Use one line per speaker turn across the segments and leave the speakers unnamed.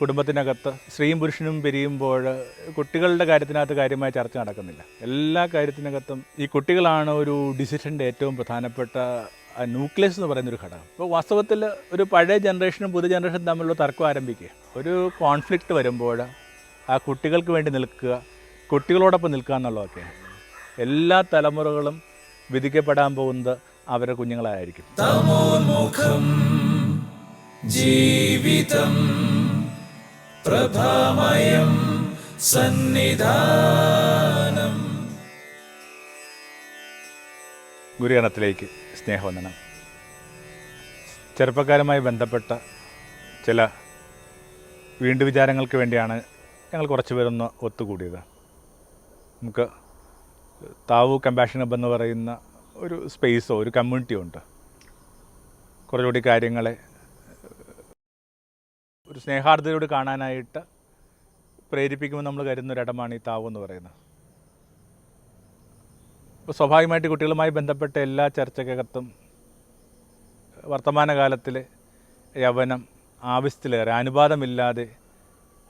കുടുംബത്തിനകത്ത് സ്ത്രീയും പുരുഷനും പിരിയുമ്പോൾ കുട്ടികളുടെ കാര്യത്തിനകത്ത് കാര്യമായ ചർച്ച നടക്കുന്നില്ല. എല്ലാ കാര്യത്തിനകത്തും ഈ കുട്ടികളാണ് ഒരു ഡിസിഷൻ്റെ ഏറ്റവും പ്രധാനപ്പെട്ട ന്യൂക്ലിയസ് എന്ന് പറയുന്നൊരു ഘടകം. അപ്പോൾ വാസ്തവത്തിൽ ഒരു പഴയ ജനറേഷനും പുതിയ ജനറേഷനും തമ്മിലുള്ള തർക്കം ആരംഭിക്കുക, ഒരു കോൺഫ്ലിക്റ്റ് വരുമ്പോൾ ആ കുട്ടികൾക്ക് വേണ്ടി നിൽക്കുക, കുട്ടികളോടൊപ്പം നിൽക്കുക എന്നുള്ളതൊക്കെയാണ്. എല്ലാ തലമുറകളും വിധിക്കപ്പെടാൻ പോകുന്നത് അവരുടെ കുഞ്ഞുങ്ങളായിരിക്കും.
ജീവിതം പ്രഭാമയം സന്നിധാനം.
ഗുരുഗണത്തിലേക്ക് സ്നേഹവന്ദനം. ചെറുപ്പക്കാരുമായി ബന്ധപ്പെട്ട ചില വിചാരങ്ങൾക്ക് വേണ്ടിയാണ് ഞങ്ങൾ കുറച്ച് പേരൊന്ന് ഒത്തുകൂടിയത്. നമുക്ക് താവു കമ്പാഷൻ ഹബ് എന്ന് പറയുന്ന ഒരു സ്പേസോ ഒരു കമ്മ്യൂണിറ്റിയോ ഉണ്ട്. കുറച്ചുകൂടി കാര്യങ്ങളെ ഒരു സ്നേഹാർദ്ദതയോട് കാണാനായിട്ട് പ്രേരിപ്പിക്കുമെന്ന് നമ്മൾ കരുതുന്നൊരിടമാണ് ഈ താവു എന്ന് പറയുന്നത്. അപ്പോൾ സ്വാഭാവികമായിട്ട് കുട്ടികളുമായി ബന്ധപ്പെട്ട എല്ലാ ചർച്ചക്കകത്തും വർത്തമാനകാലത്തിലെ യൗവനം ആവശ്യത്തിലേറെ അനുപാതമില്ലാതെ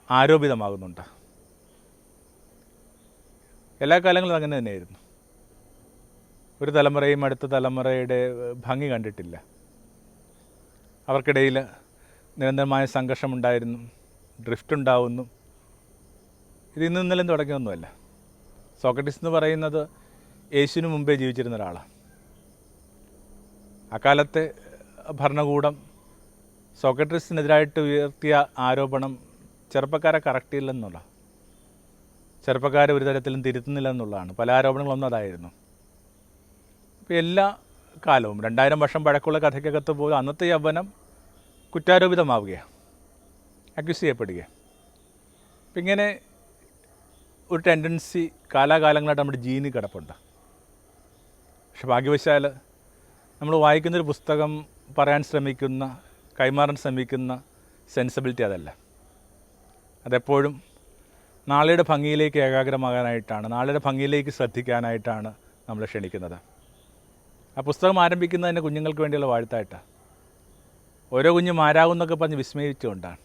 ആരോപിതമാകുന്നുണ്ട്. എല്ലാ കാലങ്ങളും അങ്ങനെ തന്നെയായിരുന്നു. ഒരു തലമുറയും അടുത്ത തലമുറയുടെ ഭംഗി കണ്ടിട്ടില്ല. അവർക്കിടയിൽ നിരന്തരമായ സംഘർഷമുണ്ടായിരുന്നു, ഡ്രിഫ്റ്റ് ഉണ്ടാവുന്നു. ഇത് ഇന്നും ഇന്നലെയും തുടങ്ങിയൊന്നുമല്ല. സോക്രട്ടീസ് എന്ന് പറയുന്നത് യേശുവിന് മുമ്പേ ജീവിച്ചിരുന്ന ഒരാളാണ്. അക്കാലത്തെ ഭരണകൂടം സോക്രട്ടീസിനെതിരായിട്ട് ഉയർത്തിയ ആരോപണം ചെറുപ്പക്കാരെ കറക്റ്റ് ചെയ്യില്ലെന്നുള്ള, ചെറുപ്പക്കാരെ ഒരു തരത്തിലും തിരുത്തുന്നില്ല എന്നുള്ളതാണ്. പല ആരോപണങ്ങളൊന്നും അതായിരുന്നു. ഇപ്പോൾ എല്ലാ കാലവും 2000 വർഷം പഴക്കമുള്ള കഥയ്ക്കകത്ത് പോലും അന്നത്തെ യൗവനം കുറ്റാരോപിതമാവുകയാണ്, അക്യൂസ് ചെയ്യപ്പെടുകയാണ്. അപ്പം ഇങ്ങനെ ഒരു ടെൻഡൻസി കാലാകാലങ്ങളായിട്ട് നമ്മുടെ ജീനിൽ കിടപ്പുണ്ട്. പക്ഷെ ഭാഗ്യവശാൽ നമ്മൾ വായിക്കുന്നൊരു പുസ്തകം പറയാൻ ശ്രമിക്കുന്ന, കൈമാറാൻ ശ്രമിക്കുന്ന സെൻസിബിലിറ്റി അതല്ല. അതെപ്പോഴും നാളെയുടെ ഭംഗിയിലേക്ക് ഏകാഗ്രമാകാനായിട്ടാണ്, നാളെയുടെ ഭംഗിയിലേക്ക് ശ്രദ്ധിക്കാനായിട്ടാണ് നമ്മൾ ക്ഷണിക്കുന്നത്. ആ പുസ്തകം ആരംഭിക്കുന്നത് തന്നെ കുഞ്ഞുങ്ങൾക്ക് വേണ്ടിയുള്ള വാഴ്ത്തായിട്ടാണ്. ഓരോ കുഞ്ഞും ആരാകുന്നൊക്കെ പറഞ്ഞ് വിസ്മയിച്ചുകൊണ്ടാണ്.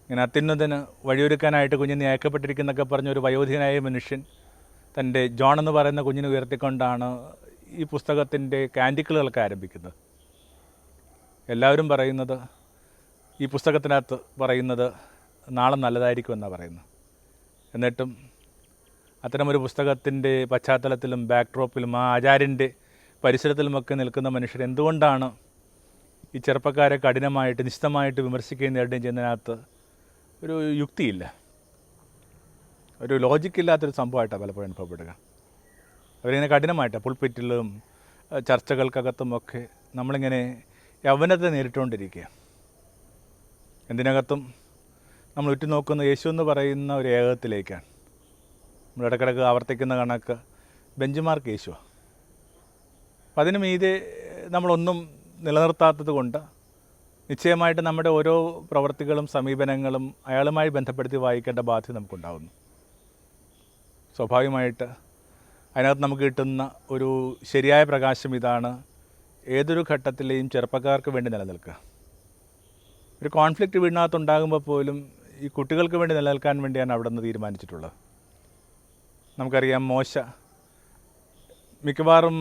ഇങ്ങനെ അത്യുന്നതന് വഴിയൊരുക്കാനായിട്ട് കുഞ്ഞിനെ അയക്കപ്പെട്ടിരിക്കുന്നൊക്കെ പറഞ്ഞ ഒരു വയോധികനായ മനുഷ്യൻ തൻ്റെ ജോൺ എന്ന് പറയുന്ന കുഞ്ഞിനെ ഉയർത്തിക്കൊണ്ടാണ് ഈ പുസ്തകത്തിൻ്റെ കാൻഡിക്കിളുകളൊക്കെ ആരംഭിക്കുന്നത്. എല്ലാവരും പറയുന്നത്, ഈ പുസ്തകത്തിനകത്ത് പറയുന്നത് നാളെ നല്ലതായിരിക്കുമെന്നാണ് പറയുന്നത്. എന്നിട്ടും അത്തരമൊരു പുസ്തകത്തിൻ്റെ പശ്ചാത്തലത്തിലും ബാക്ക്ഡ്രോപ്പിലും ആ ആചാര്യൻ്റെ പരിസരത്തിലുമൊക്കെ നിൽക്കുന്ന മനുഷ്യർ എന്തുകൊണ്ടാണ് ഈ ചെറുപ്പക്കാരെ കഠിനമായിട്ട് നിശ്ചിതമായിട്ട് വിമർശിക്കുകയും നേടുകയും ചെയ്യുന്നതിനകത്ത് ഒരു യുക്തിയില്ല, ഒരു ലോജിക്കില്ലാത്തൊരു സംഭവമായിട്ടാണ് പലപ്പോഴും അനുഭവപ്പെടുക. അവരിങ്ങനെ കഠിനമായിട്ടാണ് പുൾപിറ്റിലും ചർച്ചകൾക്കകത്തുമൊക്കെ നമ്മളിങ്ങനെ യൗവനത്തെ നേരിട്ടുകൊണ്ടിരിക്കുക. എന്തിനകത്തും നമ്മൾ ഉറ്റുനോക്കുന്ന യേശു എന്ന് പറയുന്ന ഒരു ഏകത്തിലേക്കാണ്. നമ്മൾ ഇടയ്ക്കിടയ്ക്ക് ആവർത്തിക്കുന്ന കണക്ക് ബെഞ്ച് മാർക്ക് യേശുവാണ്. അപ്പം അതിന് മീതെ നമ്മളൊന്നും നിലനിർത്താത്തത് കൊണ്ട് നിശ്ചയമായിട്ട് നമ്മുടെ ഓരോ പ്രവർത്തികളും സമീപനങ്ങളും അയാളുമായി ബന്ധപ്പെടുത്തി വായിക്കേണ്ട ബാധ്യത നമുക്കുണ്ടാകുന്നു. സ്വാഭാവികമായിട്ട് അതിനകത്ത് നമുക്ക് കിട്ടുന്ന ഒരു ശരിയായ പ്രകാശം ഇതാണ്: ഏതൊരു ഘട്ടത്തിലെയും ചെറുപ്പക്കാർക്ക് വേണ്ടി നിലനിൽക്കുക. ഒരു കോൺഫ്ലിക്റ്റ് വീടിനകത്തുണ്ടാകുമ്പോൾ പോലും ഈ കുട്ടികൾക്ക് വേണ്ടി നിലനിൽക്കാൻ വേണ്ടിയാണ് അവിടെ നിന്ന് തീരുമാനിച്ചിട്ടുള്ളത്. നമുക്കറിയാം, മോശ മിക്കവാറും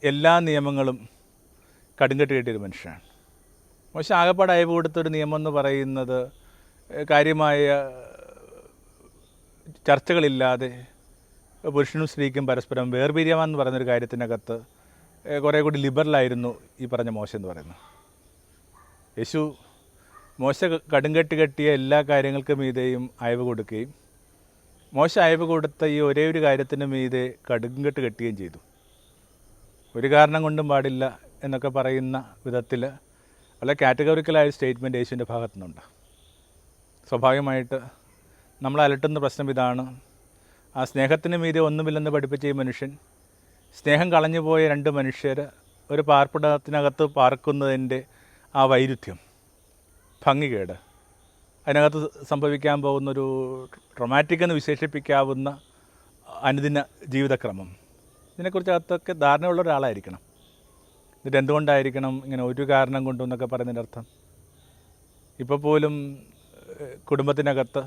എല്ലാ നിയമങ്ങളും കടുങ്കെട്ട് കെട്ടിയൊരു മനുഷ്യനാണ്. മോശ ആകപ്പാട് അയവ് കൊടുത്തൊരു നിയമം എന്ന് പറയുന്നത് കാര്യമായ ചർച്ചകളില്ലാതെ പുരുഷനും സ്ത്രീക്കും പരസ്പരം വേർപിരിയാമെന്ന് പറയുന്നൊരു കാര്യത്തിനകത്ത് കുറേ കൂടി ലിബറലായിരുന്നു ഈ പറഞ്ഞ മോശ എന്ന് പറയുന്നത്. യേശു മോശ കടുങ്കെട്ട് കെട്ടിയ എല്ലാ കാര്യങ്ങൾക്കും മീതെയും അയവ് കൊടുക്കുകയും മോശ അയവ് കൊടുത്ത ഈ ഒരേ ഒരു കാര്യത്തിന് മീതെ കടുങ്കെട്ട് കെട്ടുകയും ചെയ്തു. ഒരു കാരണം കൊണ്ടും പാടില്ല എന്നൊക്കെ പറയുന്ന വിധത്തിൽ വളരെ കാറ്റഗോറിക്കലായ സ്റ്റേറ്റ്മെൻറ്റ് യേശുവിൻ്റെ ഭാഗത്തു നിന്നുണ്ട്. സ്വാഭാവികമായിട്ട് നമ്മൾ അലട്ടുന്ന പ്രശ്നം ഇതാണ്: ആ സ്നേഹത്തിന് മീതെ ഒന്നുമില്ലെന്ന് പഠിപ്പിച്ച ഈ മനുഷ്യൻ സ്നേഹം കളഞ്ഞു പോയ രണ്ട് മനുഷ്യർ ഒരു പാർപ്പിടത്തിനകത്ത് പാർക്കുന്നതിൻ്റെ ആ വൈരുദ്ധ്യം, ഭംഗികേട്, അതിനകത്ത് സംഭവിക്കാൻ പോകുന്നൊരു ട്രൊമാറ്റിക് എന്ന് വിശേഷിപ്പിക്കാവുന്ന അനുദിന ജീവിതക്രമം, ഇതിനെക്കുറിച്ചകത്തൊക്കെ ധാരണയുള്ള ഒരാളായിരിക്കണം. എന്നിട്ട് എന്തുകൊണ്ടായിരിക്കണം ഇങ്ങനെ ഒരു കാരണം കൊണ്ടെന്നൊക്കെ പറയുന്നതിൻ്റെ അർത്ഥം? ഇപ്പോൾ പോലും കുടുംബത്തിനകത്ത്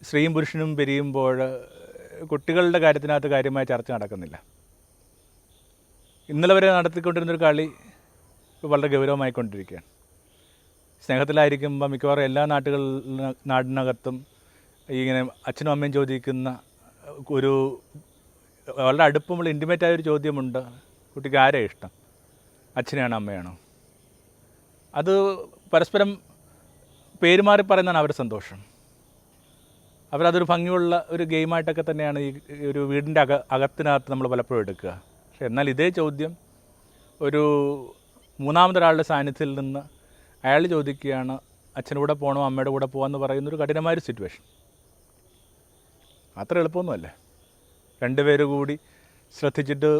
സ്ത്രീയും പുരുഷനും പിരിയുമ്പോൾ കുട്ടികളുടെ കാര്യത്തിനകത്ത് കാര്യമായ ചർച്ച നടക്കുന്നില്ല. ഇന്നലെ വരെ നടത്തിക്കൊണ്ടിരുന്നൊരു കളി ഇപ്പോൾ വളരെ ഗൗരവമായിക്കൊണ്ടിരിക്കുകയാണ്. സ്നേഹത്തിലായിരിക്കുമ്പോൾ മിക്കവാറും എല്ലാ നാടിനകത്തും ഇങ്ങനെ അച്ഛനും അമ്മയും ചോദിക്കുന്ന ഒരു വളരെ അടുപ്പമുള്ള ഇൻറ്റിമേറ്റായൊരു ചോദ്യമുണ്ട്, കുട്ടിക്ക് ആരെയാണ് ഇഷ്ടം, അച്ഛനെയാണോ അമ്മയാണോ? അത് പരസ്പരം പേരുമാറി പറയുന്നതാണ് അവരുടെ സന്തോഷം. അവരതൊരു ഭംഗിയുള്ള ഒരു ഗെയിമായിട്ടൊക്കെ തന്നെയാണ് ഈ ഒരു വീടിൻ്റെ അകത്തിനകത്ത് നമ്മൾ പലപ്പോഴും എടുക്കുക. പക്ഷേ എന്നാൽ ഇതേ ചോദ്യം ഒരു മൂന്നാമതൊരാളുടെ സാന്നിധ്യത്തിൽ നിന്ന് അയാൾ ചോദിക്കുകയാണ്, അച്ഛൻ്റെ കൂടെ പോകണോ അമ്മയുടെ കൂടെ പോകാമെന്ന് പറയുന്നൊരു കഠിനമായൊരു സിറ്റുവേഷൻ. അത്ര എളുപ്പമൊന്നുമല്ലേ. രണ്ടുപേര് കൂടി ശ്രദ്ധിച്ചിട്ട്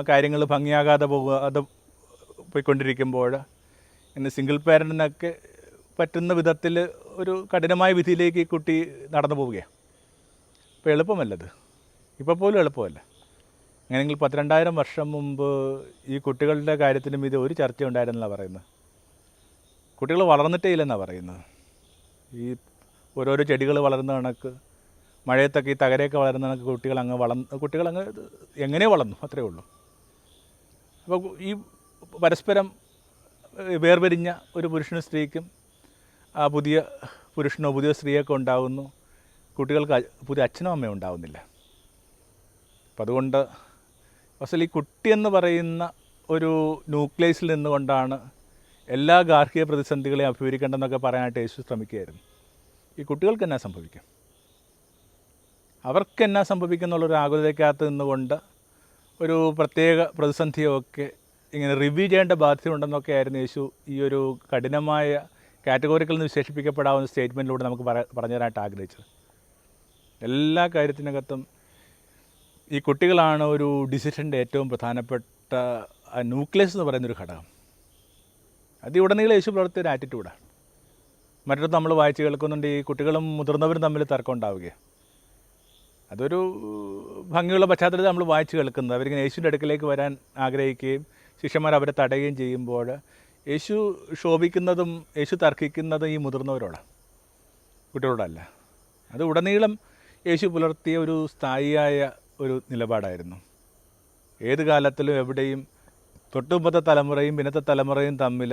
കാര്യങ്ങൾ ഭംഗിയാകാതെ പോയിക്കൊണ്ടിരിക്കുമ്പോൾ ഇന്ന് സിംഗിൾ പാരൻറ്റിനൊക്കെ പറ്റുന്ന വിധത്തിൽ ഒരു കഠിനമായ വിധിയിലേക്ക് ഈ കുട്ടി നടന്നു പോവുകയാണ്. ഇപ്പോൾ എളുപ്പമല്ലത്, ഇപ്പോൾ പോലും എളുപ്പമല്ല. അങ്ങനെയെങ്കിൽ 12,000 വർഷം മുമ്പ് ഈ കുട്ടികളുടെ കാര്യത്തിനും ഇത് ഒരു ചർച്ച ഉണ്ടായിരുന്നല്ല പറയുന്നത്. കുട്ടികൾ വളർന്നിട്ടേ ഇല്ലെന്നാണ് പറയുന്നത്. ഈ ഓരോരോ ചെടികൾ വളരുന്ന കണക്ക്, മഴയത്തൊക്കെ ഈ തകരയൊക്കെ വളരുന്ന കണക്ക് കുട്ടികളങ്ങ് എങ്ങനെ വളർന്നു, അത്രയേ ഉള്ളൂ. അപ്പോൾ ഈ പരസ്പരം വേർപിരിഞ്ഞ ഒരു പുരുഷനും സ്ത്രീക്കും ആ പുതിയ പുരുഷനോ പുതിയ സ്ത്രീയൊക്കെ ഉണ്ടാകുന്നു. കുട്ടികൾക്ക് പുതിയ അച്ഛനും അമ്മയും ഉണ്ടാകുന്നില്ല. അപ്പം അതുകൊണ്ട് അസൽ ഈ കുട്ടിയെന്ന് പറയുന്ന ഒരു ന്യൂക്ലിയസിൽ നിന്നുകൊണ്ടാണ് എല്ലാ ഗാർഹിക പ്രതിസന്ധികളെയും അഭിമുഖീകരിക്കേണ്ടതെന്നൊക്കെ പറയാനായിട്ട് യേശു ശ്രമിക്കുകയായിരുന്നു. ഈ കുട്ടികൾക്ക് എന്നാ സംഭവിക്കും, അവർക്ക് എന്നാ സംഭവിക്കും എന്നുള്ളൊരു ആകുലതയ്ക്കകത്ത് നിന്നുകൊണ്ട് ഒരു പ്രത്യേക പ്രതിസന്ധിയൊക്കെ ഇങ്ങനെ റിവ്യൂ ചെയ്യേണ്ട ബാധ്യത ഉണ്ടെന്നൊക്കെ ആയിരുന്നു യേശു ഈ ഒരു കഠിനമായ കാറ്റഗോറിക്കൽ നിന്ന് വിശേഷിപ്പിക്കപ്പെടാവുന്ന സ്റ്റേറ്റ്മെൻറ്റിലൂടെ നമുക്ക് പറഞ്ഞു തരാനായിട്ട് ആഗ്രഹിച്ചത്. എല്ലാ കാര്യത്തിനകത്തും ഈ കുട്ടികളാണ് ഒരു ഡിസിഷൻ്റെ ഏറ്റവും പ്രധാനപ്പെട്ട ന്യൂക്ലിയസ് എന്ന് പറയുന്നൊരു ഘടകം. അത് ഉടനീളം യേശു പ്രവർത്തിയ ഒരു ആറ്റിറ്റ്യൂഡാണ്. മറ്റൊരു നമ്മൾ വായിച്ച് കേൾക്കുന്നുണ്ട്, ഈ കുട്ടികളും മുതിർന്നവരും തമ്മിൽ തർക്കം ഉണ്ടാവുകയാണ്. അതൊരു ഭംഗിയുള്ള പശ്ചാത്തലത്തിൽ നമ്മൾ വായിച്ച് കേൾക്കുന്നത്. അവരിങ്ങനെ യേശുവിൻ്റെ അടുക്കിലേക്ക് വരാൻ ആഗ്രഹിക്കുകയും ശിഷ്യന്മാർ അവരെ തടയുകയും ചെയ്യുമ്പോൾ യേശു ശോഭിക്കുന്നതും യേശു തർക്കിക്കുന്നതും ഈ മുതിർന്നവരോടാണ്, കുട്ടികളോടല്ല. അത് ഉടനീളം യേശു പുലർത്തിയ ഒരു സ്ഥായിയായ ഒരു നിലപാടായിരുന്നു. ഏത് കാലത്തിലും എവിടെയും തൊട്ടുമുമ്പത്തെ തലമുറയും പിന്നത്തെ തലമുറയും തമ്മിൽ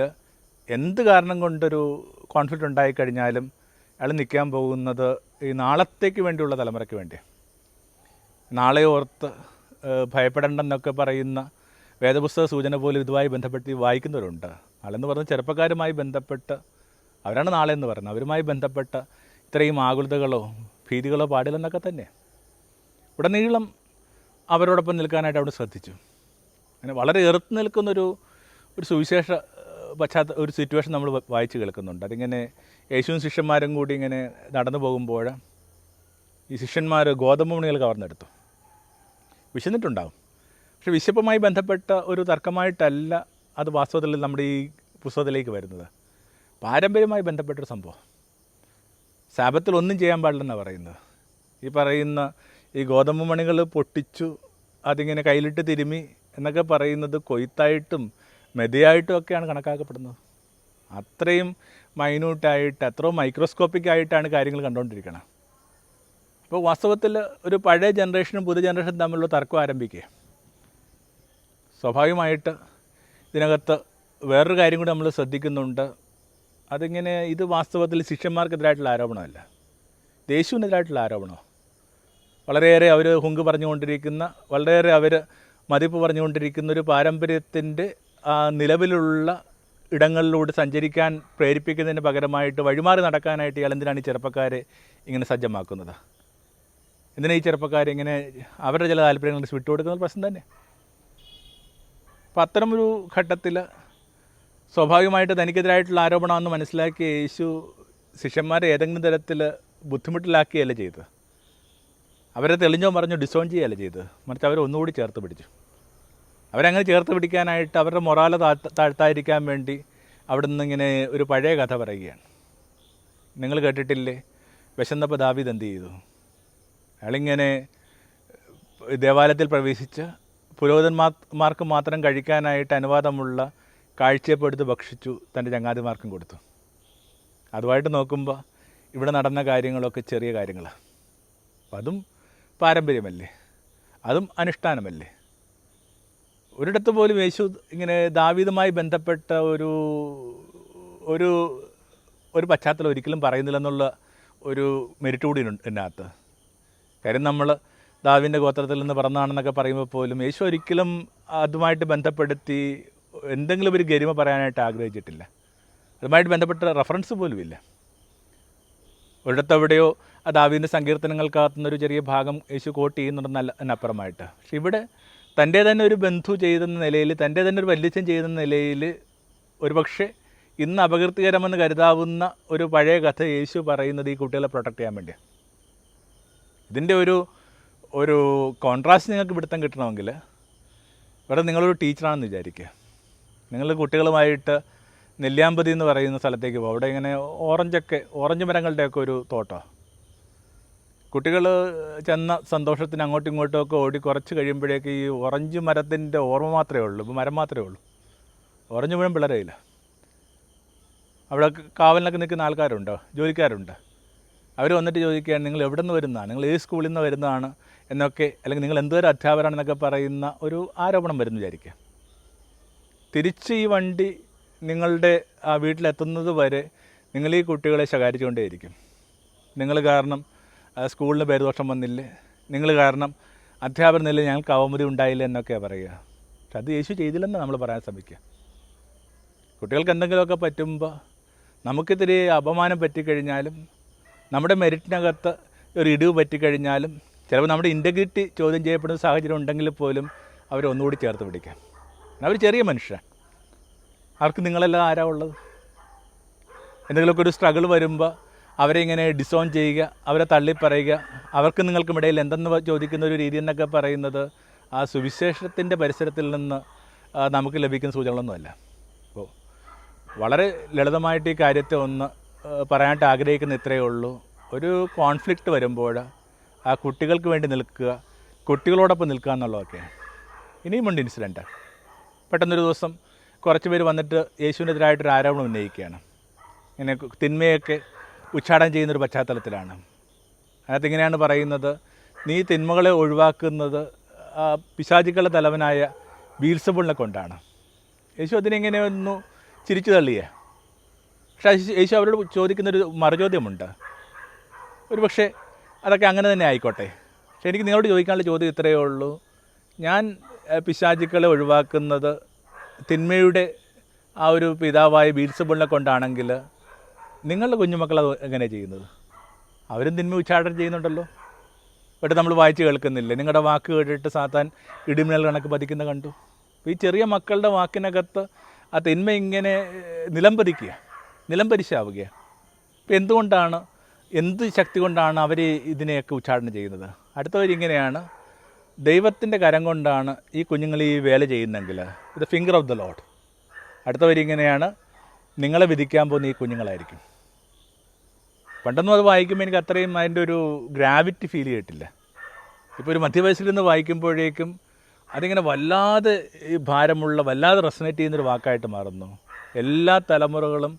എന്ത് കാരണം കൊണ്ടൊരു കോൺഫ്ലിക്റ്റ് ഉണ്ടായിക്കഴിഞ്ഞാലും അയാൾ നിൽക്കാൻ പോകുന്നത് ഈ നാളത്തേക്ക് വേണ്ടിയുള്ള തലമുറയ്ക്ക് വേണ്ടിയാണ്. നാളെ ഓർത്ത് ഭയപ്പെടേണ്ടെന്നൊക്കെ പറയുന്ന വേദപുസ്തക സൂചന പോലും ഇതുമായി ബന്ധപ്പെട്ട് വായിക്കുന്നവരുണ്ട്. നാളെന്ന് പറഞ്ഞാൽ ചെറുപ്പക്കാരുമായി ബന്ധപ്പെട്ട്, അവരാണ് നാളെ എന്ന് പറയുന്നത്, അവരുമായി ബന്ധപ്പെട്ട ഇത്രയും ആകുലതകളോ ഭീതികളോ പാടില്ലെന്നൊക്കെ തന്നെ ഉടനീളം അവരോടൊപ്പം നിൽക്കാനായിട്ട് അവിടെ ശ്രദ്ധിച്ചു. അങ്ങനെ വളരെ എറുത്ത് നിൽക്കുന്നൊരു സുവിശേഷ ഒരു സിറ്റുവേഷൻ നമ്മൾ വായിച്ച് കേൾക്കുന്നുണ്ട്. അതിങ്ങനെ യേശുവും ശിഷ്യന്മാരും കൂടി ഇങ്ങനെ നടന്നു പോകുമ്പോൾ ഈ ശിഷ്യന്മാർ ഗോതമ്പ് മണികൾ കവർന്നെടുത്തു. വിശന്നിട്ടുണ്ടാകും, പക്ഷെ വിശപ്പുമായി ബന്ധപ്പെട്ട ഒരു തർക്കമായിട്ടല്ല അത് വാസ്തവത്തിൽ നമ്മുടെ ഈ പുസ്തകത്തിലേക്ക് വരുന്നത്. പാരമ്പര്യമായി ബന്ധപ്പെട്ടൊരു സംഭവം. സാബത്തിൽ ഒന്നും ചെയ്യാൻ പാടില്ലെന്നാണ് പറയുന്നത്. ഈ പറയുന്ന ഈ ഗോതമ്പ് മണികൾ പൊട്ടിച്ചു അതിങ്ങനെ കയ്യിലിട്ട് തിരുമി എന്നൊക്കെ പറയുന്നത് കൊയ്ത്തായിട്ടും മെതിയായിട്ടും ഒക്കെയാണ് കണക്കാക്കപ്പെടുന്നത്. അത്രയും മൈന്യൂട്ടായിട്ട്, അത്രയും മൈക്രോസ്കോപ്പിക് ആയിട്ടാണ് കാര്യങ്ങൾ കണ്ടുകൊണ്ടിരിക്കണം. അപ്പോൾ വാസ്തവത്തിൽ ഒരു പഴയ ജനറേഷനും പുതിയ ജനറേഷനും തമ്മിലുള്ള തർക്കം ആരംഭിക്കുക. സ്വാഭാവികമായിട്ട് ഇതിനകത്ത് വേറൊരു കാര്യം കൂടി നമ്മൾ ശ്രദ്ധിക്കുന്നുണ്ട്. അതിങ്ങനെ ഇത് വാസ്തവത്തിൽ ശിഷ്യന്മാർക്കെതിരായിട്ടുള്ള ആരോപണമല്ല, യേശുവിനെതിരായിട്ടുള്ള ആരോപണം. വളരെയേറെ അവർ ഹുങ്ക് പറഞ്ഞുകൊണ്ടിരിക്കുന്ന, വളരെയേറെ അവർ മതിപ്പ് പറഞ്ഞുകൊണ്ടിരിക്കുന്ന ഒരു പാരമ്പര്യത്തിൻ്റെ നിലവിലുള്ള ഇടങ്ങളിലൂടെ സഞ്ചരിക്കാൻ പ്രേരിപ്പിക്കുന്നതിന് പകരമായിട്ട് വഴിമാറി നടക്കാനായിട്ട് ഇയാൾ എന്തിനാണ് ഈ ചെറുപ്പക്കാരെ ഇങ്ങനെ സജ്ജമാക്കുന്നത്? എന്തിനാണ് ഈ ചെറുപ്പക്കാരെ ഇങ്ങനെ അവരുടെ ചില താല്പര്യങ്ങൾ വിട്ടുകൊടുക്കുന്ന പ്രശ്നം തന്നെ. അപ്പം അത്തരമൊരു ഘട്ടത്തിൽ സ്വാഭാവികമായിട്ട് തനിക്കെതിരായിട്ടുള്ള ആരോപണമെന്ന് മനസ്സിലാക്കിയ യേശു ശിഷ്യന്മാരെ ഏതെങ്കിലും തരത്തിൽ ബുദ്ധിമുട്ടിലാക്കുകയല്ല ചെയ്തത്. അവരെ തെളിഞ്ഞോ പറഞ്ഞോ ഡിസോൺ ചെയ്യുകയല്ല ചെയ്തത്. മറിച്ച് അവരെ ഒന്നുകൂടി ചേർത്ത് പിടിച്ചു. അവരങ്ങനെ ചേർത്ത് പിടിക്കാനായിട്ട് അവരുടെ മൊറാല താഴ്ത്താതിരിക്കാൻ വേണ്ടി അവിടെ നിന്നിങ്ങനെ ഒരു പഴയ കഥ പറയുകയാണ്. നിങ്ങൾ കേട്ടിട്ടില്ലേ, വിശന്നപ്പോൾ ദാവീദ് എന്ത് ചെയ്തു? അയാളിങ്ങനെ ദേവാലയത്തിൽ പ്രവേശിച്ച് പുരോഹിതന്മാർക്ക് മാത്രം കഴിക്കാനായിട്ട് അനുവാദമുള്ള കാഴ്ചയപ്പെടുത്ത് ഭക്ഷിച്ചു, തൻ്റെ ചങ്ങാതിമാർക്കും കൊടുത്തു. അതുമായിട്ട് നോക്കുമ്പോൾ ഇവിടെ നടന്ന കാര്യങ്ങളൊക്കെ ചെറിയ കാര്യങ്ങളാണ്. അപ്പം അതും പാരമ്പര്യമല്ലേ, അതും അനുഷ്ഠാനമല്ലേ. ഒരിടത്ത് പോലും യേശു ഇങ്ങനെ ദാവീദുമായി ബന്ധപ്പെട്ട ഒരു ഒരു ഒരു പശ്ചാത്തലം ഒരിക്കലും പറയുന്നില്ലെന്നുള്ള ഒരു മെരിറ്റ് കൂടി ഉണ്ട് ഇതിനകത്ത്. കാര്യം നമ്മൾ ദാവീദിൻ്റെ ഗോത്രത്തിൽ നിന്ന് പിറന്നതാണെന്നൊക്കെ പറയുമ്പോൾ പോലും യേശു ഒരിക്കലും അതുമായിട്ട് ബന്ധപ്പെടുത്തി എന്തെങ്കിലും ഒരു ഗരിമ പറയാനായിട്ട് ആഗ്രഹിച്ചിട്ടില്ല. അതുമായിട്ട് ബന്ധപ്പെട്ട റെഫറൻസ് പോലും ഇല്ല. ഒരിടത്തെവിടെയോ ആ ദാവീദിൻ്റെ സങ്കീർത്തനങ്ങൾക്കകത്തുനിന്നൊരു ചെറിയ ഭാഗം യേശു കോട്ട് ചെയ്യുന്നുണ്ടെന്നല്ല എന്നപ്പുറമായിട്ട്. പക്ഷെ ഇവിടെ തൻ്റെ തന്നെ ഒരു ബന്ധു ചെയ്യുന്ന നിലയിൽ, തൻ്റെ തന്നെ ഒരു വല്യച്ഛൻ ചെയ്യുന്ന നിലയിൽ ഒരുപക്ഷെ ഇന്ന് അപകീർത്തികരമെന്ന് കരുതാവുന്ന ഒരു പഴയ കഥ യേശു പറയുന്നത് ഈ കുട്ടികളെ പ്രൊട്ടക്റ്റ് ചെയ്യാൻ വേണ്ടിയാണ്. ഇതിൻ്റെ ഒരു കോൺട്രാസ്റ്റ് നിങ്ങൾക്ക് പിടുത്തം കിട്ടണമെങ്കിൽ ഇവിടെ നിങ്ങളൊരു ടീച്ചറാണെന്ന് വിചാരിക്കുക. നിങ്ങൾ കുട്ടികളുമായിട്ട് നെല്ലിയാമ്പതി എന്ന് പറയുന്ന സ്ഥലത്തേക്ക് പോകും. അവിടെ ഇങ്ങനെ ഓറഞ്ച് മരങ്ങളുടെയൊക്കെ ഒരു തോട്ടമാണ്. കുട്ടികൾ ചെന്ന സന്തോഷത്തിന് അങ്ങോട്ടും ഇങ്ങോട്ടും ഒക്കെ ഓടി കുറച്ച് കഴിയുമ്പോഴേക്ക് ഈ ഓറഞ്ച് മരത്തിൻ്റെ ഓർമ്മ മാത്രമേ ഉള്ളൂ, ഇപ്പോൾ മരം മാത്രമേ ഉള്ളൂ. ഓറഞ്ച് മുഴുവൻ പിള്ളേരയില്ല. അവിടെ കാവലിനൊക്കെ നിൽക്കുന്ന ആൾക്കാരുണ്ട്, ജോലിക്കാരുണ്ട്. അവർ വന്നിട്ട് ചോദിക്കുകയാണ്, നിങ്ങൾ എവിടെ നിന്ന് വരുന്നതാണ്, നിങ്ങൾ ഏത് സ്കൂളിൽ നിന്ന് വരുന്നതാണ് എന്നൊക്കെ, അല്ലെങ്കിൽ നിങ്ങൾ എന്തോരം അധ്യാപകരാണെന്നൊക്കെ പറയുന്ന ഒരു ആരോപണം വരുന്നു വിചാരിക്കുക. തിരിച്ച് ഈ വണ്ടി നിങ്ങളുടെ ആ വീട്ടിലെത്തുന്നത് വരെ നിങ്ങൾ ഈ കുട്ടികളെ ശകാരിച്ചുകൊണ്ടേയിരിക്കും. നിങ്ങൾ കാരണം സ്കൂളിന് പേരുദോഷം വന്നില്ലേ, നിങ്ങൾ കാരണം അധ്യാപന നിലയിൽ ഞങ്ങൾക്ക് അവമതി ഉണ്ടായില്ല എന്നൊക്കെയാണ് പറയുക. പക്ഷെ അത് യേശു ചെയ്തില്ലെന്ന് നമ്മൾ പറയാൻ ശ്രമിക്കുക. കുട്ടികൾക്ക് എന്തെങ്കിലുമൊക്കെ പറ്റുമ്പോൾ നമുക്കിത്തിരി അപമാനം പറ്റിക്കഴിഞ്ഞാലും, നമ്മുടെ മെരിറ്റിനകത്ത് ഒരു ഇടിവ് പറ്റിക്കഴിഞ്ഞാലും, ചിലപ്പോൾ നമ്മുടെ ഇൻറ്റഗ്രിറ്റി ചോദ്യം ചെയ്യപ്പെടുന്ന സാഹചര്യം ഉണ്ടെങ്കിൽ പോലും അവരെ ഒന്നുകൂടി ചേർത്ത് പിടിക്കാം. അവർ ചെറിയ മനുഷ്യരാണ്. അവർക്ക് നിങ്ങളെല്ലാം ആരാ ഉള്ളത്? എന്തെങ്കിലുമൊക്കെ ഒരു സ്ട്രഗിൾ വരുമ്പോൾ അവരെ ഇങ്ങനെ ഡിസോൺ ചെയ്യുക, അവരെ തള്ളിപ്പറയുക, അവർക്ക് നിങ്ങൾക്കുമിടയിൽ എന്തെന്ന് ചോദിക്കുന്ന ഒരു രീതി എന്നൊക്കെ പറയുന്നത് ആ സുവിശേഷത്തിൻ്റെ പരിസരത്തിൽ നിന്ന് നമുക്ക് ലഭിക്കുന്ന സൂചനകളൊന്നുമല്ല. അപ്പോൾ വളരെ ലളിതമായിട്ട് ഈ കാര്യത്തെ ഒന്ന് പറയാനായിട്ട് ആഗ്രഹിക്കുന്ന ഇത്രയേ ഉള്ളൂ. ഒരു കോൺഫ്ലിക്റ്റ് വരുമ്പോൾ ആ കുട്ടികൾക്ക് വേണ്ടി നിൽക്കുക, കുട്ടികളോടൊപ്പം നിൽക്കുക എന്നുള്ളതൊക്കെയാണ്. ഇനിയുമുണ്ട് ഇൻസിഡൻറ്റ്. പെട്ടെന്നൊരു ദിവസം കുറച്ച് പേര് വന്നിട്ട് യേശുവിനെതിരായിട്ടൊരു ആരോപണം ഉന്നയിക്കുകയാണ്. ഇങ്ങനെ തിന്മയൊക്കെ ഉച്ചാടനം ചെയ്യുന്നൊരു പശ്ചാത്തലത്തിലാണ്. അതിനകത്ത് ഇങ്ങനെയാണ് പറയുന്നത്, നീ തിന്മകളെ ഒഴിവാക്കുന്നത് പിശാചുക്കളുടെ തലവനായ ബീൽസബൂളിനെ കൊണ്ടാണ്. യേശു അതിനെങ്ങനെ ഒന്ന് ചിരിച്ചു തള്ളിയേ. പക്ഷേ യേശു അവരോട് ചോദിക്കുന്നൊരു മറുചോദ്യമുണ്ട്. ഒരു പക്ഷേ അതൊക്കെ അങ്ങനെ തന്നെ ആയിക്കോട്ടെ. പക്ഷേ എനിക്ക് നിങ്ങളോട് ചോദിക്കാനുള്ള ചോദ്യം ഇത്രയേ ഉള്ളൂ. ഞാൻ പിശാചുക്കളെ ഒഴിവാക്കുന്നത് തിന്മയുടെ ആ ഒരു പിതാവായ ബീൽസബൂളിനെ കൊണ്ടാണെങ്കിൽ നിങ്ങളുടെ കുഞ്ഞുമക്കൾ അത് എങ്ങനെയാണ് ചെയ്യുന്നത്? അവരും തിന്മ ഉച്ചാടനം ചെയ്യുന്നുണ്ടല്ലോ. എന്നിട്ട് നമ്മൾ വായിച്ച് കേൾക്കുന്നില്ലേ? നിങ്ങളുടെ വാക്ക് കേട്ടിട്ട് സാത്താൻ ഇടിമിന്നൽ കണക്ക് പതിക്കുന്ന കണ്ടു. അപ്പോൾ ഈ ചെറിയ മക്കളുടെ വാക്കിനകത്ത് ആ തിന്മ ഇങ്ങനെ നിലംപരിശാവുക. അപ്പോൾ എന്ത് ശക്തി കൊണ്ടാണ് അവർ ഇതിനെയൊക്കെ ഉച്ചാടനം ചെയ്യുന്നത്? അടുത്തവരിങ്ങനെയാണ്, ദൈവത്തിൻ്റെ കരം കൊണ്ടാണ് ഈ കുഞ്ഞുങ്ങൾ ഈ വേല ചെയ്യുന്നെങ്കിൽ ഇത് ഫിംഗർ ഓഫ് ദ ലോർഡ്. അടുത്തവരിങ്ങനെയാണ്, നിങ്ങളെ വിധിക്കാൻ പോകുന്ന ഈ കുഞ്ഞുങ്ങളായിരിക്കും. പണ്ടൊന്നും അത് വായിക്കുമ്പോൾ എനിക്ക് അത്രയും അതിൻ്റെ ഒരു ഗ്രാവിറ്റി ഫീൽ ചെയ്തിട്ടില്ല. ഇപ്പോൾ ഒരു മധ്യവയസ്സിൽ നിന്ന് വായിക്കുമ്പോഴേക്കും അതിങ്ങനെ വല്ലാതെ ഈ ഭാരമുള്ള, വല്ലാതെ റെസനേറ്റ് ചെയ്യുന്നൊരു വാക്കായിട്ട് മാറുന്നു. എല്ലാ തലമുറകളും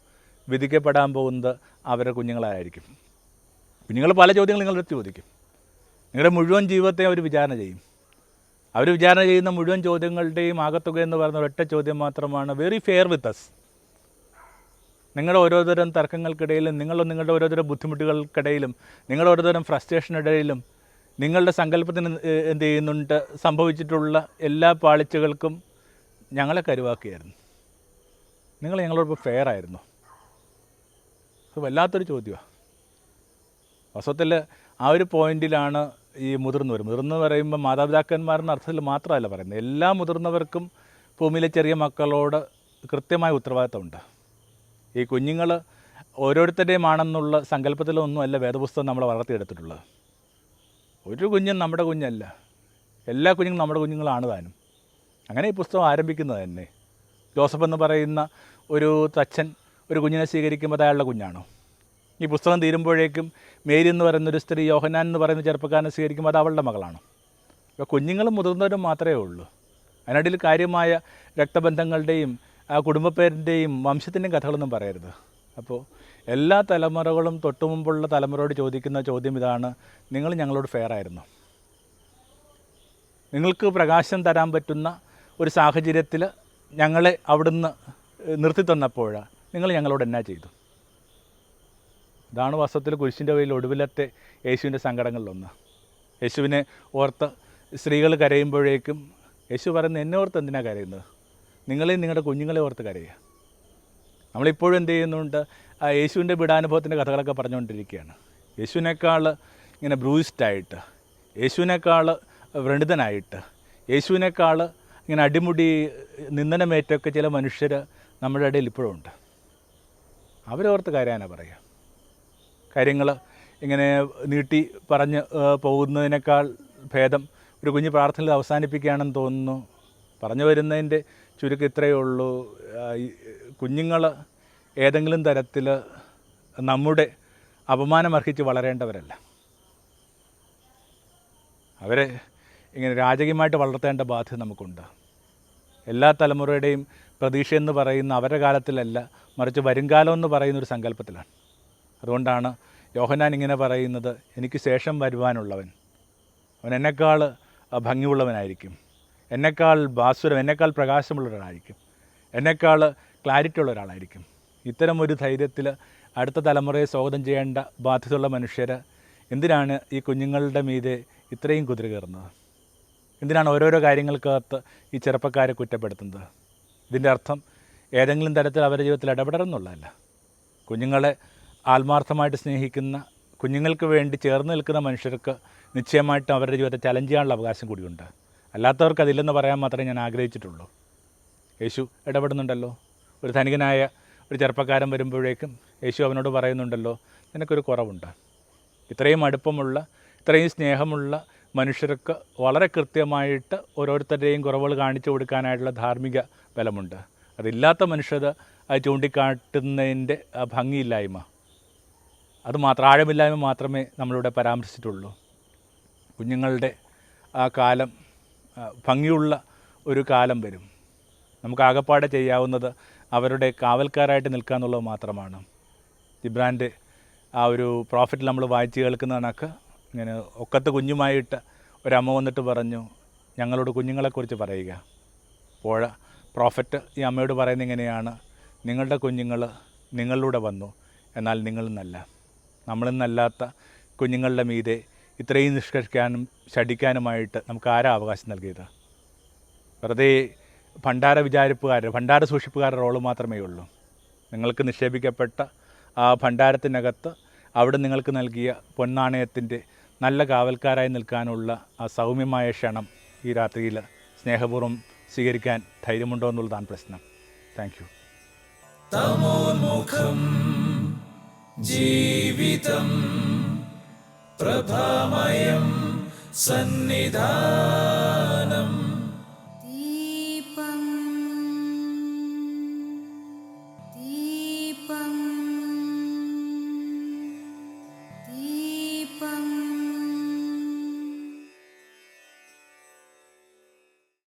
വിധിക്കപ്പെടാൻ പോകുന്നത് അവരുടെ കുഞ്ഞുങ്ങളായിരിക്കും. കുഞ്ഞുങ്ങൾ പല ചോദ്യങ്ങൾ നിങ്ങളുടെ അടുത്ത് ചോദിക്കും. നിങ്ങളുടെ മുഴുവൻ ജീവിതത്തെ അവർ വിചാരണ ചെയ്യും. അവർ വിചാരണ ചെയ്യുന്ന മുഴുവൻ ചോദ്യങ്ങളുടെയും ആകത്തുക എന്ന് പറയുന്ന ഒരൊറ്റ ചോദ്യം മാത്രമാണ്, വെരി ഫെയർ വിത്ത് അസ്. നിങ്ങളുടെ ഓരോരുത്തരം തർക്കങ്ങൾക്കിടയിലും, നിങ്ങളുടെ ഓരോരുത്തരം ബുദ്ധിമുട്ടുകൾക്കിടയിലും, നിങ്ങളുടെ ഓരോരുത്തരം ഫ്രസ്ട്രേഷനിടയിലും, നിങ്ങളുടെ സങ്കല്പത്തിന് എന്ത് ചെയ്യുന്നുണ്ട് സംഭവിച്ചിട്ടുള്ള എല്ലാ പാളിച്ചകൾക്കും ഞങ്ങളെ കരുവാക്കിയായിരുന്നു. നിങ്ങൾ ഞങ്ങളോടൊപ്പം ഫെയർ ആയിരുന്നു. അത് വല്ലാത്തൊരു ചോദ്യമാണ്. വാസ്തവത്തിൽ ആ ഒരു പോയിന്റിലാണ് ഈ മുതിർന്നു പറയുമ്പോൾ മാതാപിതാക്കന്മാരെന്ന അർത്ഥത്തിൽ മാത്രമല്ല പറയുന്നത്. എല്ലാ മുതിർന്നവർക്കും ഭൂമിയിലെ ചെറിയ മക്കളോട് കൃത്യമായ ഉത്തരവാദിത്തമുണ്ട്. ഈ കുഞ്ഞുങ്ങൾ ഓരോരുത്തരുടെയും ആണെന്നുള്ള സങ്കല്പത്തിലൊന്നുമല്ല വേദപുസ്തകം നമ്മളെ വളർത്തിയെടുത്തിട്ടുള്ളത്. ഒരു കുഞ്ഞും നമ്മുടെ കുഞ്ഞല്ല, എല്ലാ കുഞ്ഞുങ്ങളും നമ്മുടെ കുഞ്ഞുങ്ങളാണ് താനും. അങ്ങനെ ഈ പുസ്തകം ആരംഭിക്കുന്നത് തന്നെ. ജോസഫ് എന്ന് പറയുന്ന ഒരു തച്ചൻ ഒരു കുഞ്ഞിനെ സ്വീകരിക്കുമ്പോൾ അയാളുടെ കുഞ്ഞാണോ? ഈ പുസ്തകം തീരുമ്പോഴേക്കും മേരി എന്ന് പറയുന്നൊരു സ്ത്രീ യോഹന്നാൻ എന്ന് പറയുന്ന ചെറുപ്പക്കാരനെ സ്വീകരിക്കുമ്പോൾ അത് അവളുടെ മകളാണ്. അപ്പോൾ കുഞ്ഞുങ്ങളും മുതിർന്നവരും മാത്രമേ ഉള്ളൂ. അതിനിടയിൽ കാര്യമായ രക്തബന്ധങ്ങളുടെയും കുടുംബപ്പേരിൻ്റെയും വംശത്തിൻ്റെയും കഥകളൊന്നും പറയരുത്. അപ്പോൾ എല്ലാ തലമുറകളും തൊട്ടുമുമ്പുള്ള തലമുറയോട് ചോദിക്കുന്ന ചോദ്യം ഇതാണ്: നിങ്ങൾ ഞങ്ങളോട് ഫെയർ ആയിരുന്നു? നിങ്ങൾക്ക് പ്രകാശം തരാൻ പറ്റുന്ന ഒരു സാഹചര്യത്തിൽ ഞങ്ങളെ അവിടുന്ന് നിർത്തി തന്നപ്പോൾ നിങ്ങൾ ഞങ്ങളോട് എന്നാ ചെയ്തു? ഇതാണ് വാസ്തവത്തിൽ കുരിശിൻ്റെ വഴിയിൽ ഒടുവിലത്തെ യേശുവിൻ്റെ സങ്കടങ്ങളിലൊന്ന്. യേശുവിനെ ഓർത്ത് സ്ത്രീകൾ കരയുമ്പോഴേക്കും യേശു പറയുന്നത്, എന്നെ ഓർത്ത് എന്തിനാണ് കരയുന്നത്? നിങ്ങളെയും നിങ്ങളുടെ കുഞ്ഞുങ്ങളെ ഓർത്ത് കരയുക. നമ്മളിപ്പോഴും എന്ത് ചെയ്യുന്നുണ്ട്? യേശുവിൻ്റെ പീഡാനുഭവത്തിൻ്റെ കഥകളൊക്കെ പറഞ്ഞുകൊണ്ടിരിക്കുകയാണ്. യേശുവിനേക്കാൾ ഇങ്ങനെ ബ്രൂയിസ്ഡായിട്ട്, യേശുവിനേക്കാൾ വ്രണിതനായിട്ട്, യേശുവിനേക്കാൾ ഇങ്ങനെ അടിമുടി നിന്ദനമേറ്റൊക്കെ ചില മനുഷ്യർ നമ്മുടെ ഇടയിൽ ഇപ്പോഴും ഉണ്ട്. അവരോർത്ത് കരയാനാണ് പറയുക. കാര്യങ്ങൾ ഇങ്ങനെ നീട്ടി പറഞ്ഞ് പോകുന്നതിനേക്കാൾ ഭേദം ഒരു കുഞ്ഞ് പ്രാർത്ഥനയിൽ അവസാനിപ്പിക്കുകയാണെന്ന് തോന്നുന്നു. പറഞ്ഞു വരുന്നതിൻ്റെ ചുരുക്കം ഇത്രയേ ഉള്ളൂ: കുഞ്ഞുങ്ങൾ ഏതെങ്കിലും തരത്തിൽ നമ്മുടെ അപമാനം അർഹിച്ച് വളരേണ്ടവരല്ല. അവരെ ഇങ്ങനെ രാജകീയമായിട്ട് വളർത്തേണ്ട ബാധ്യത നമുക്കുണ്ട്. എല്ലാ തലമുറയുടെയും പ്രതീക്ഷയെന്ന് പറയുന്ന അവരുടെ കാലത്തിലല്ല, മറിച്ച് വരുംകാലം എന്ന് പറയുന്നൊരു സങ്കല്പത്തിലാണ്. അതുകൊണ്ടാണ് യോഹന്നാൻ ഇങ്ങനെ പറയുന്നത്: എനിക്ക് ശേഷം വരുവാനുള്ളവൻ, അവൻ എന്നെക്കാൾ ഭംഗിയുള്ളവനായിരിക്കും, എന്നെക്കാൾ ഭാസുരം, എന്നെക്കാൾ പ്രകാശമുള്ളവരായിരിക്കും, എന്നെക്കാൾ ക്ലാരിറ്റി ഉള്ള ഒരാളായിരിക്കും. ഇത്തരം ഒരു ധൈര്യത്തിൽ അടുത്ത തലമുറയെ സ്വാഗതം ചെയ്യേണ്ട ബാധ്യതയുള്ള മനുഷ്യർ എന്തിനാണ് ഈ കുഞ്ഞുങ്ങളുടെ മീതെ ഇത്രയും കുതിര കയറുന്നത്? എന്തിനാണ് ഓരോരോ കാര്യങ്ങൾക്കകത്ത് ഈ ചെറുപ്പക്കാരെ കുറ്റപ്പെടുത്തുന്നത്? ഇതിൻ്റെ അർത്ഥം ഏതെങ്കിലും തരത്തിൽ അവരുടെ ജീവിതത്തിൽ ഇടപെടണമെന്നുള്ളതല്ല. കുഞ്ഞുങ്ങളെ ആത്മാർത്ഥമായിട്ട് സ്നേഹിക്കുന്ന, കുഞ്ഞുങ്ങൾക്ക് വേണ്ടി ചേർന്ന് നിൽക്കുന്ന മനുഷ്യർക്ക് നിശ്ചയമായിട്ടും അവരുടെ ജീവിതത്തെ ചലഞ്ച് ചെയ്യാനുള്ള അവകാശം കൂടിയുണ്ട്. അല്ലാത്തവർക്ക് അതില്ലെന്ന് പറയാൻ മാത്രമേ ഞാൻ ആഗ്രഹിച്ചിട്ടുള്ളൂ. യേശു ഇടപെടുന്നുണ്ടല്ലോ. ഒരു ധനികനായ ഒരു ചെറുപ്പക്കാരൻ വരുമ്പോഴേക്കും യേശു അവനോട് പറയുന്നുണ്ടല്ലോ, നിനക്കൊരു കുറവുണ്ട്. ഇത്രയും അടുപ്പമുള്ള, ഇത്രയും സ്നേഹമുള്ള മനുഷ്യർക്ക് വളരെ കൃത്യമായിട്ട് ഓരോരുത്തരുടെയും കുറവുകൾ കാണിച്ചു കൊടുക്കാനായിട്ടുള്ള ധാർമ്മിക ബലമുണ്ട്. അതില്ലാത്ത മനുഷ്യർ അത് ചൂണ്ടിക്കാട്ടുന്നതിൻ്റെ ഭംഗിയില്ലായ്മ, അത് മാത്രം, ആഴമില്ലായ്മ മാത്രമേ നമ്മളിവിടെ പരാമർശിച്ചിട്ടുള്ളൂ. കുഞ്ഞുങ്ങളുടെ ആ കാലം, ഭംഗിയുള്ള ഒരു കാലം വരും. നമുക്ക് ആകപ്പാടെ ചെയ്യാവുന്നത് അവരുടെ കാവൽക്കാരായിട്ട് നിൽക്കുക എന്നുള്ളത് മാത്രമാണ്. ജിബ്രാൻ്റെ ആ ഒരു പ്രോഫിറ്റിൽ നമ്മൾ വായിച്ച് കേൾക്കുന്ന കണക്ക് ഇങ്ങനെ ഒക്കത്ത് കുഞ്ഞുമായിട്ട് ഒരമ്മ വന്നിട്ട് പറഞ്ഞു, ഞങ്ങളോട് കുഞ്ഞുങ്ങളെക്കുറിച്ച് പറയുക. അപ്പോൾ പ്രോഫറ്റ് ഈ അമ്മയോട് പറയുന്നത് ഇങ്ങനെയാണ്: നിങ്ങളുടെ കുഞ്ഞുങ്ങൾ നിങ്ങളിലൂടെ വന്നു, എന്നാൽ നിങ്ങളിൽ നിന്നല്ല. നമ്മളിൽ നിന്നല്ലാത്ത കുഞ്ഞുങ്ങളുടെ മീതെ ഇത്രയും നിഷ്കരിക്കാനും ശഠിക്കാനുമായിട്ട് നമുക്ക് ആരാ അവകാശം നൽകിയത്? വെറുതെ ഭണ്ഡാര വിചാരിപ്പുകാർ, ഭണ്ഡാര സൂക്ഷിപ്പുകാരുടെ റോള് മാത്രമേ ഉള്ളൂ. നിങ്ങൾക്ക് നിക്ഷേപിക്കപ്പെട്ട ആ ഭണ്ഡാരത്തിനകത്ത് അവിടെ നിങ്ങൾക്ക് നൽകിയ പൊന്നാണയത്തിൻ്റെ നല്ല കാവൽക്കാരായി നിൽക്കാനുള്ള ആ സൗമ്യമായ ക്ഷണം ഈ രാത്രിയിൽ സ്നേഹപൂർവ്വം സ്വീകരിക്കാൻ ധൈര്യമുണ്ടോ എന്നുള്ളതാണ് പ്രശ്നം. Thank you.
തമോന്മുഖം ജീവിതം പ്രഭാമയം സന്നിധാനം.